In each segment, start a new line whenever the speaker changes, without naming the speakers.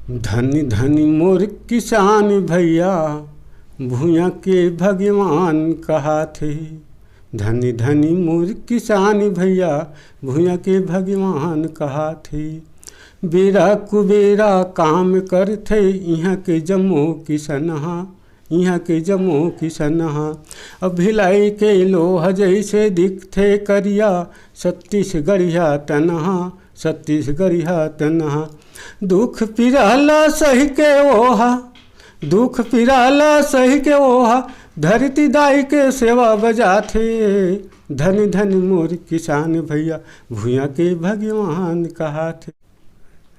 धनी धनी मोर किसान भैया भूया के भगवान कहाथे। धनी धनी मोर किसान भैया भूया के भगवान कहाथे। बेरा कुबेरा काम करथे यहाँ के जम्मो किसनहा, यहाँ के जम्मो किसनहा। अब भिलाई के लोह जैसे दिखथे करिया, छत्तीसगढ़िया तनहा, छत्तीसगढ़िया तनहा। दुख पिराला सही के ओहा, दुख पिराला सही के ओहा, धरती दाई के सेवा बजाथे। धन धन मोर किसान भैया भूया के भगवान कहाथे।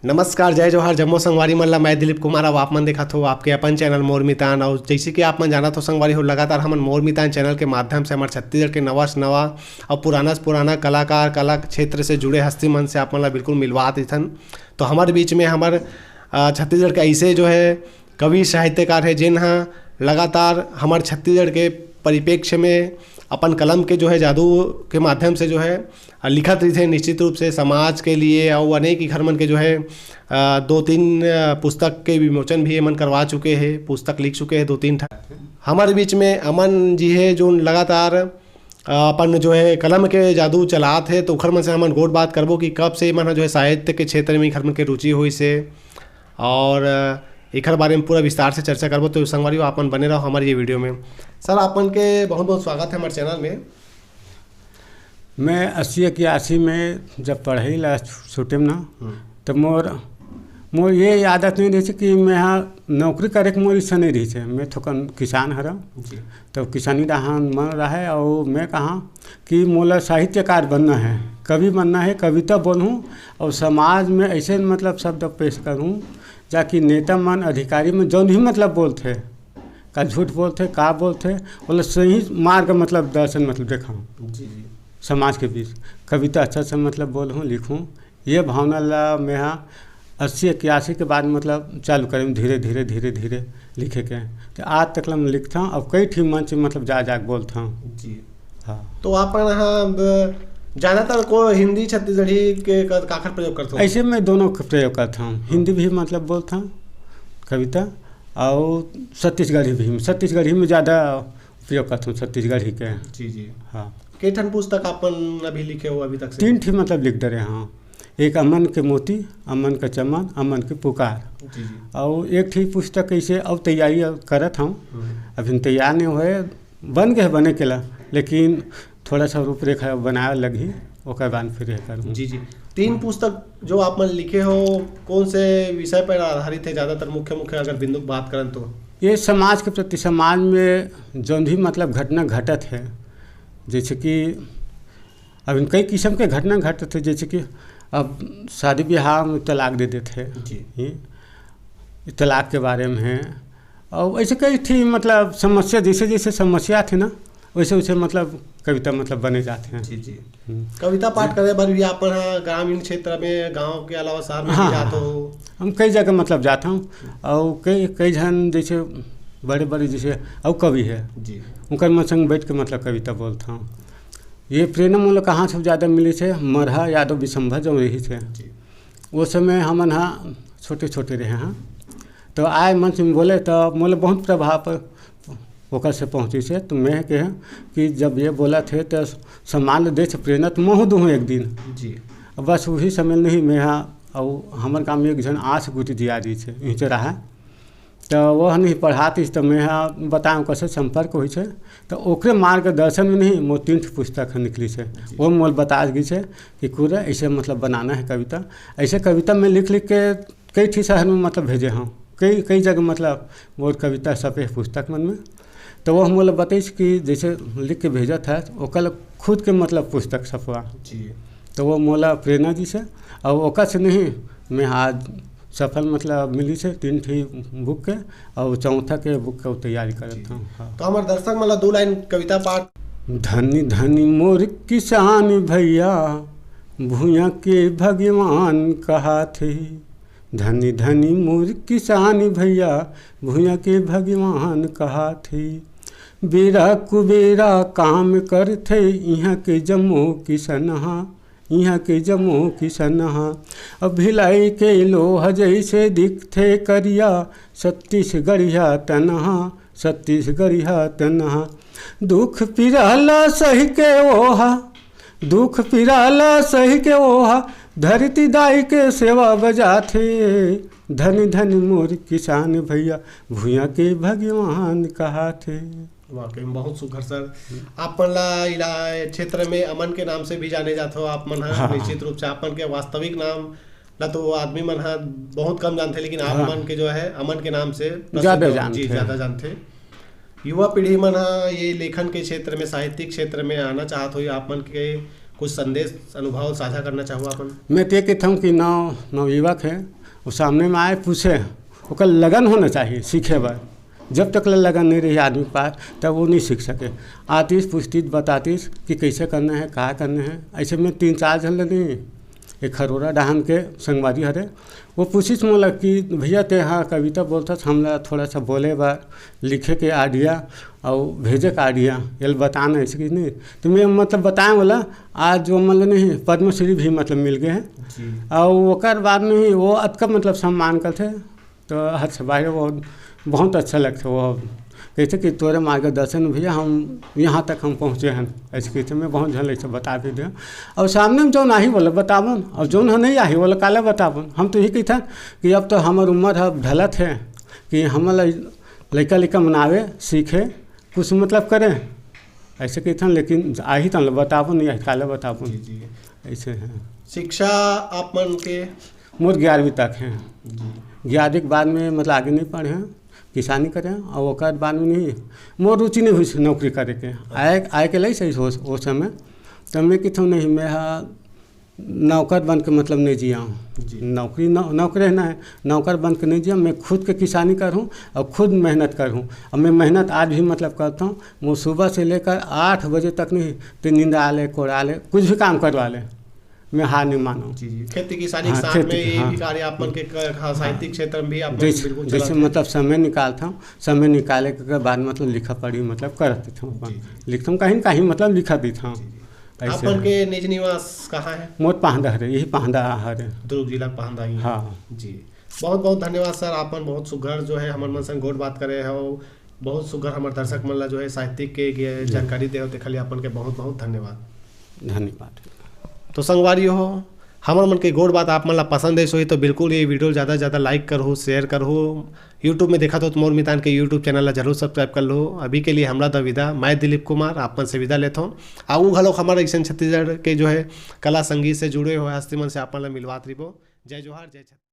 नमस्कार, जय जोहार जम्मो संगवारी मन ला। मैं दिलीप कुमार अब आप मन देखा हो आपके अपन चैनल मोर मितान। और जैसे कि आप मन जाना तो संगवारी हो लगातार हमन मोर मितान चैनल के माध्यम से हमारे छत्तीसगढ़ के नवा से नवा और पुराना से पुराना कलाकार कला क्षेत्र से जुड़े हस्ती मन से आप मन ला बिल्कुल मिलवा देथन। तो हमारे बीच में हमारे छत्तीसगढ़ के ऐसे जो है कवि साहित्यकार है जिन लगातार हमारे छत्तीसगढ़ के परिप्रेक्ष्य में अपन कलम के जो है जादू के माध्यम से जो है लिखत रही थे निश्चित रूप से समाज के लिए। और अनेक ही घर मन के जो है 2-3 पुस्तक के विमोचन भी मन करवा चुके हैं, पुस्तक लिख चुके हैं 2-3 हमारे बीच में अमन जी है जो लगातार अपन जो है कलम के जादू चलात है। तो उखर मन से हमन गोट बात करबो कि कब से मन जो है साहित्य के क्षेत्र में घर मन के रुचि हुई से और एक बारे में पूरा विस्तार से चर्चा करबो। तो संगवारी आपन बने रहो हमारे ये वीडियो में। सर आपन के बहुत बहुत स्वागत है हमारे चैनल में।
मैं 80-81 में जब पढ़ाई ला छूटे ना तो मोर ये आदत नहीं रही कि मैं यहाँ नौकरी करे के मोर इच्छा नहीं रही है। मैं थोकन किसान हरा तो किसानी रहा मन रहा है। और मैं कहाँ कि मोला साहित्यकार बनना है, कवि बनना है, कविता बोलूँ और समाज में ऐसे मतलब शब्द पेश करूँ जाकि नेता मन अधिकारी में जो भी मतलब बोलते का झूठ बोलते का बोलते बोले सही मार्ग मतलब दर्शन मतलब देखाऊँ समाज के बीच कविता अच्छा से मतलब बोलूँ लिखूँ। ये भावना ला मैं यहाँ 80-81 के बाद मतलब चालू करें धीरे धीरे धीरे धीरे लिखे के। तो आज तक मैं लिखता हूँ और कई ठीक मंच मतलब जा बोलता हूँ जी। हाँ, तो
आप यहाँ ज़्यादातर को हिंदी छत्तीसगढ़ी के काखर प्रयोग करता हूँ?
ऐसे मैं दोनों का प्रयोग करता हूँ। हिंदी भी मतलब बोलता हूँ कविता और छत्तीसगढ़ी में ज़्यादा प्रयोग करता हूँ छत्तीसगढ़ी के।
जी जी
हाँ।
कई ठन पुस्तक अपन अभी लिखे हो अभी तक से?
3 ठीक मतलब लिख दे रहे हैं। एक अमन के मोती, अमन का चमन, अमन के पुकार
जी जी।
और एक ठीक पुस्तक ऐसे अब तैयारी करत हूँ। अभी तैयार नहीं हुए, बन गए बने के ला, लेकिन थोड़ा सा रूपरेखा बनाए लगी ओकर बाद फिर करूँ।
जी जी। 3 पुस्तक जो आप मन लिखे हो कौन से विषय पर आधारित है? ज़्यादातर मुख्य अगर बिंदु बात करें तो
ये समाज के प्रति, समाज में जो भी मतलब घटना घटत है, जैसे कि अब कई किस्म के घटना घटत है। जैसे कि अब शादी ब्याह में तलाक दे देते हैं जी, तलाक के बारे में है। और ऐसे कई थी मतलब समस्या, जैसे जैसे समस्या थी ना वैसे वैसे मतलब कविता मतलब बने जाते हैं।
जी जी। कविता पाठ करे बर भी आप ग्रामीण क्षेत्र में, गांव के अलावा शहर में भी जाते हो?
हम कई जगह मतलब जाता हूँ और कई जन जैसे बड़े बड़े जैसे और कवि है
जी,
उनका मैं संग बैठ के मतलब कविता बोलता हूँ। ये प्रेरणा मूल कहाँ से ज़्यादा मिली थे, मरहा यादव विशंभर जो रही थे वो समय हमन हाँ छोटे छोटे रहे हैं। तो आए मंच में बोले तो मोल बहुत प्रभाव ओकर से पहुँची से। तो मैं कहे कि जब ये बोला थे तो सम्मान दे से प्रेरणा तो मैं दूँ एक दिन
जी।
बस वही समय नहीं मैं हाँ। और हमारे गाँव में एक जन आँख गुटी दिया दी थे नीचे रहा तो वह नहीं पढ़ाती तो मैं हाँ बताऊँ कैसे संपर्क हुई है। तो ओकरे मार्गदर्शन में नहीं मोर 3 पुस्तक निकली है। वो मोल बता गई है कि पूरा ऐसे मतलब बनाना है कविता। ऐसे कविता में लिख के कई ठीक शहर में मतलब भेजे हूँ, कई जगह मतलब वो कविता छपे पुस्तक मन में। तो वह मोल बताइए कि जैसे लिख के भेजा था ओकर खुद के मतलब पुस्तक छपवा
जी।
तो वो मोला प्रेरणा जी से और ओकर से नहीं मैं आज सफल मतलब मिली से 3 बुक के और 4था के बुक का तैयारी करता हूँ। हाँ।
तो हमारे दर्शक मतलब 2 लाइन कविता पाठ।
धनी धनी मोर किसान भैया भूया के भगवान कहाथे। धनी धनी मोर किसान भैया भूया के भगवान कहाथे। बेरा कुबेरा काम करथे यहाँ के जम्मो किसनहा, यहाँ के जम्मू किसनहा। अब भिलाई के लोह जैसे दिखथे करिया, छत्तीसगढ़िया तनहा, छत्तीसगढ़िया तनहा। दुख पिराला सही के ओहा, दुख पिराला सही के ओहा, धरती दाई के सेवा बजाथे। धन धन मोर किसान भैया, भूया के भगवान कहा थे।
वाकई में बहुत सुघर सर। आप मन ला इला क्षेत्र में अमन के नाम से भी जाने जाते हो। आप मन हा निश्चित रूप से आपन के वास्तविक नाम ला तो आदमी मन हा बहुत कम जानते, लेकिन आप मन के जो है अमन के नाम से ज्यादा जानते। युवा पीढ़ी मन हा ये लेखन के क्षेत्र में, साहित्यिक क्षेत्र में आना चाहत हो, आप मन के कुछ संदेश अनुभव साझा करना चाहो अपन?
मैं तो कहता हूँ कि नवयुवक है वो सामने में आए पूछे, ओकर लगन होना चाहिए सीखे बार। जब तक लगन नहीं रही आदमी के पास तब वो नहीं सीख सके। आतीस पूछतीस बतातीस कि कैसे करना है, कहाँ करना है। ऐसे में 3-4 जन नहीं, एक खरोरा डहान के संगवादी हरे, वो पूछिस मोला कि भैया ते हाँ कविता बोलता हमला थोड़ा सा बोले बार, लिखे के आइडिया और भेजे का आइडिया ये बताना ऐसे कि नहीं। तो मैं मतलब बताएं बोला आज जो मतलब नहीं पद्मश्री भी मतलब मिल गए हैं। और ओकर बाद में ही वो अतका मतलब सम्मान करते, तो हद से बाहर वो बहुत अच्छा लगता। वो कहते कि तोरे मार्गदर्शन भैया हम यहाँ तक हम पहुँचे हैं, ऐसे कहते मैं बहुत झल ऐसे बता भी दें। और सामने में जो नाही बोला बतावन, और जो नहीं आई बोला काला बतावन। हम तो यही कहते कि अब तो हमार उम्र है ढलत है कि हम लड़का लड़का मनावे सीखे कुछ मतलब करें, ऐसे कहते हैं। लेकिन आई तो बतावन नहीं आई काला बतावन, ऐसे हैं।
शिक्षा आप मन के
मोर 11वीं तक हैं। 11वीं के बाद में मतलब आगे नहीं पढ़े हैं, किसानी करें। और ओकर बाद में नहीं मोर रुचि नहीं हुई नौकरी करे के। आए के लई सही हो समय तो मैं कहता हूँ नहीं मैं नौकर बन के मतलब नहीं जिया हूँ। नौकरी ना है, नौकर बन के नहीं जिया। मैं खुद के किसानी करूँ और खुद मेहनत करूँ। और मैं मेहनत आज भी मतलब करता हूँ। मैं सुबह से लेकर 8 बजे तक नहीं तो नींदा ले कोड़ा ले कुछ भी काम करवा ले, मैं हार नहीं मानूँ।
खेती किसानी के साथ में ये भी कार्य आप मन के साहित्यिक क्षेत्र में भी आप बिल्कुल
जैसे मतलब समय निकालता हूँ, समय निकाले के बाद मतलब लिखा पढ़ी मतलब करते थे, लिखता हूँ कहीं कहीं मतलब लिखा भी था।
आपन के निज निवास कहाँ है?
मोर पाहंदा है, यही पाहंदा है,
दुर्ग जिला पाहंदा ही।
हाँ
जी, बहुत बहुत धन्यवाद सर। आपन बहुत सुघर जो है हमर मन संग गोट बात करे हो, बहुत सुघर हमारे दर्शक मन ला जो है साहित्यिक के जानकारी दे होते खाली आपन के बहुत बहुत
धन्यवाद।
तो संगवारी हो हमार मन के गोड़ बात आप मन ला पसंद है सोई तो बिल्कुल ये वीडियो ज़्यादा से ज़्यादा लाइक करो, शेयर करो। यूट्यूब में देखा तो मोर मितान के यूट्यूब चैनल ला जरूर सब्सक्राइब कर लो। अभी के लिए हमरा द विदा, मैं दिलीप कुमार आप मन से विदा लेता हूँ। आऊ घलो हमारा ऐसा छत्तीसगढ़ के जो है कला संगीत से जुड़े हुए हस्ती मन से आप मन ला मिलवात रहिबो। जय जोहार, जय छत्तीसगढ़।